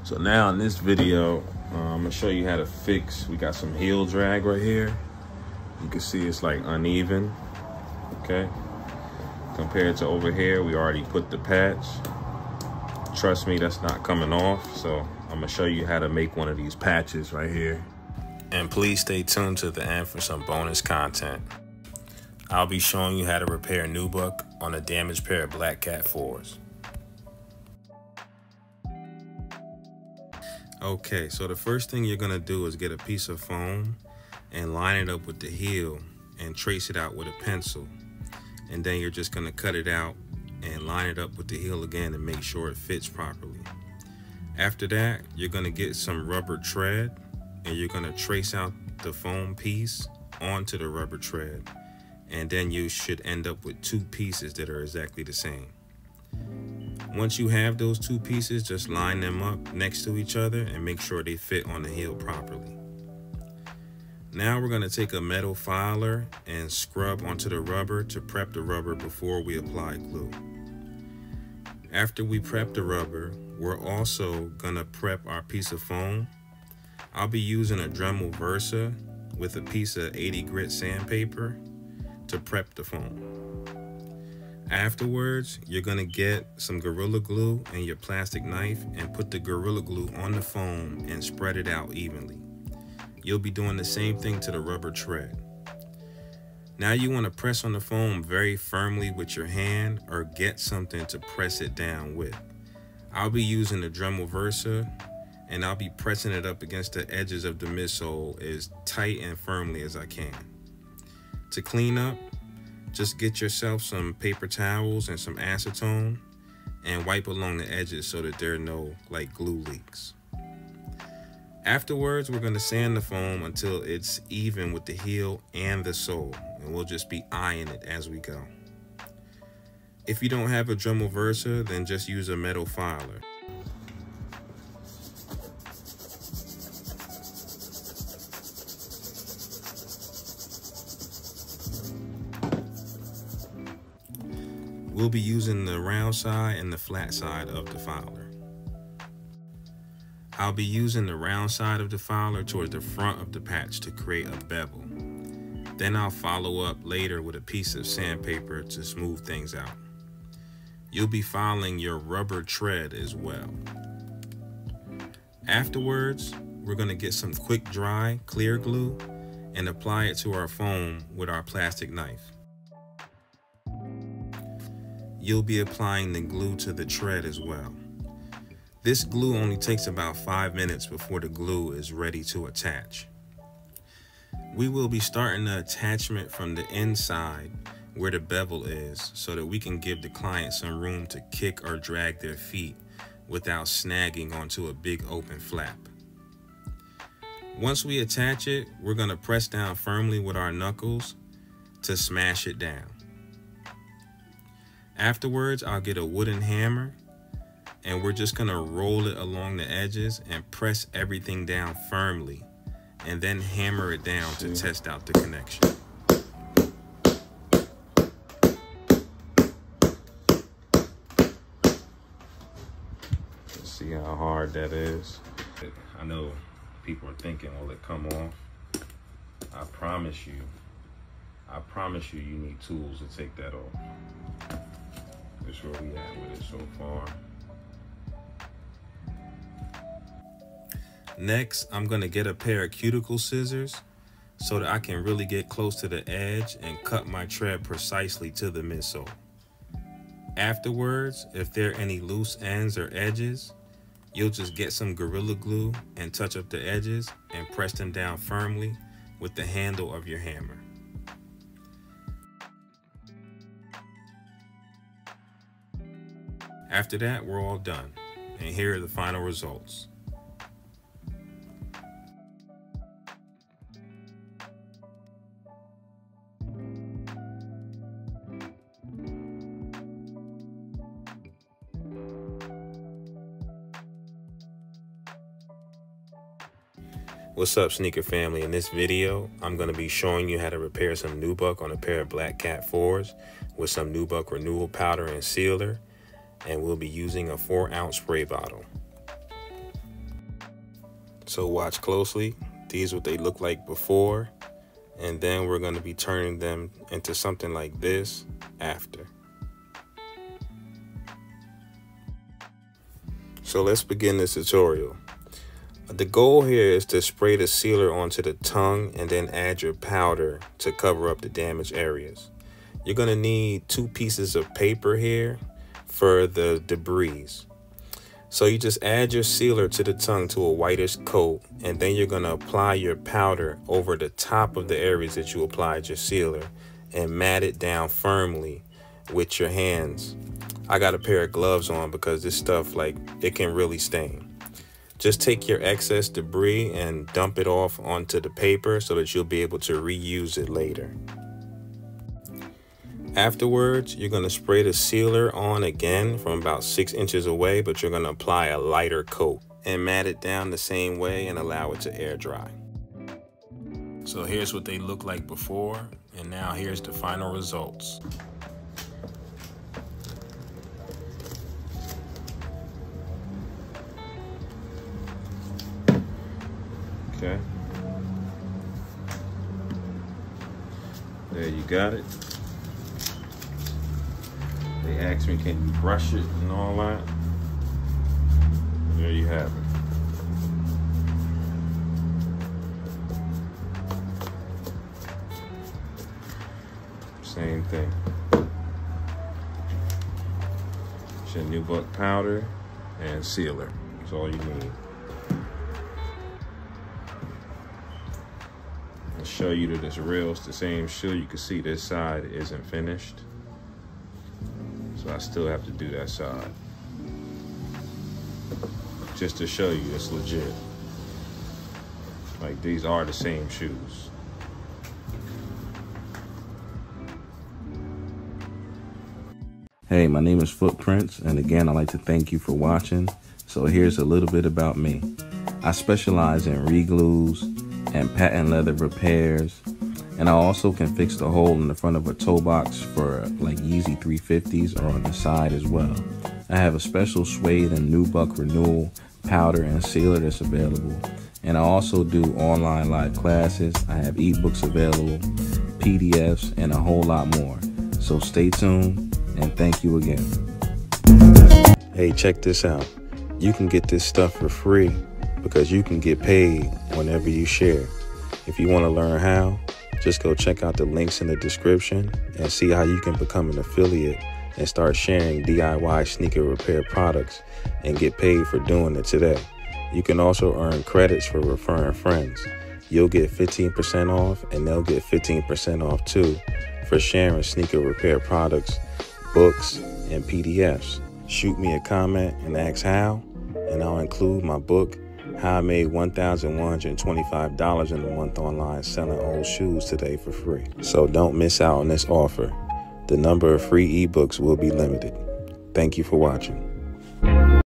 So now in this video, I'm gonna show you how to fix, we got some heel drag right here. You can see it's like uneven, okay? Compared to over here, we already put the patch. Trust me, that's not coming off. So I'm gonna show you how to make one of these patches right here. And please stay tuned to the end for some bonus content. I'll be showing you how to repair Nubuck on a damaged pair of Black Cat 4s. Okay, so the first thing you're gonna do is get a piece of foam and line it up with the heel and trace it out with a pencil. And then you're just gonna cut it out and line it up with the heel again and make sure it fits properly. After that, you're gonna get some rubber tread and you're gonna trace out the foam piece onto the rubber tread. And then you should end up with two pieces that are exactly the same. Once you have those two pieces, just line them up next to each other and make sure they fit on the heel properly. Now we're gonna take a metal filer and scrub onto the rubber to prep the rubber before we apply glue. After we prep the rubber, we're also gonna prep our piece of foam. I'll be using a Dremel Versa with a piece of 80 grit sandpaper to prep the foam. Afterwards, you're gonna get some Gorilla Glue and your plastic knife and put the Gorilla Glue on the foam and spread it out evenly. You'll be doing the same thing to the rubber tread. Now you wanna press on the foam very firmly with your hand or get something to press it down with. I'll be using the Dremel Versa and I'll be pressing it up against the edges of the midsole as tight and firmly as I can. To clean up, just get yourself some paper towels and some acetone and wipe along the edges so that there are no glue leaks. Afterwards, we're gonna sand the foam until it's even with the heel and the sole, and we'll just be eyeing it as we go. If you don't have a Dremel Versa, then just use a metal filer. We'll be using the round side and the flat side of the filer. I'll be using the round side of the filer towards the front of the patch to create a bevel. Then I'll follow up later with a piece of sandpaper to smooth things out. You'll be filing your rubber tread as well. Afterwards, we're gonna get some quick dry clear glue and apply it to our foam with our plastic knife. You'll be applying the glue to the tread as well. This glue only takes about 5 minutes before the glue is ready to attach. We will be starting the attachment from the inside where the bevel is so that we can give the client some room to kick or drag their feet without snagging onto a big open flap. Once we attach it, we're gonna press down firmly with our knuckles to smash it down. Afterwards, I'll get a wooden hammer and we're just gonna roll it along the edges and press everything down firmly and then hammer it down to test out the connection. Let's see how hard that is. I know people are thinking, will it come off? I promise you, you need tools to take that off. That's where we at with it so far. Next, I'm gonna get a pair of cuticle scissors so that I can really get close to the edge and cut my tread precisely to the midsole. Afterwards, if there are any loose ends or edges, you'll just get some Gorilla Glue and touch up the edges and press them down firmly with the handle of your hammer. After that, we're all done, and here are the final results. What's up, sneaker family? In this video, I'm going to be showing you how to repair some Nubuck on a pair of Black Cat 4s with some Nubuck renewal powder and sealer, and we'll be using a 4-ounce spray bottle. So watch closely. These are what they look like before, and then we're going to be turning them into something like this after. So let's begin this tutorial. The goal here is to spray the sealer onto the tongue and then add your powder to cover up the damaged areas. You're going to need 2 pieces of paper here for the debris. So you just add your sealer to the tongue to a whitish coat, and then you're going to apply your powder over the top of the areas that you applied your sealer and mat it down firmly with your hands. I got a pair of gloves on because this stuff, like, it can really stain. Just take your excess debris and dump it off onto the paper so that you'll be able to reuse it later. Afterwards, you're going to spray the sealer on again from about 6 inches away, but you're going to apply a lighter coat and mat it down the same way and allow it to air dry. So here's what they look like before, and now here's the final results. Okay. There you got it. They asked me, can you brush it and all that? There you have it. Same thing. It's your Nubuck powder and sealer. That's all you need. I'll show you that it's real. It's the same shoe. You can see this side isn't finished. So I still have to do that side. Just to show you it's legit. Like, these are the same shoes. Hey, my name is Footprints, and again, I'd like to thank you for watching. So here's a little bit about me. I specialize in reglues and patent leather repairs, and I also can fix the hole in the front of a toe box for like Yeezy 350s or on the side as well. I have a special Suede and Nubuck renewal powder and sealer that's available, and I also do online live classes. I have ebooks available, PDFs, and a whole lot more. So stay tuned, and thank you again. Hey, check this out. You can get this stuff for free because you can get paid whenever you share. If you want to learn how, just go check out the links in the description and see how you can become an affiliate and start sharing DIY sneaker repair products and get paid for doing it today. You can also earn credits for referring friends. You'll get 15% off, and they'll get 15% off too for sharing sneaker repair products, books, and PDFs. Shoot me a comment and ask how, and I'll include my book, How I Made $1,125 in a month online selling old shoes today for free. So don't miss out on this offer. The number of free ebooks will be limited. Thank you for watching.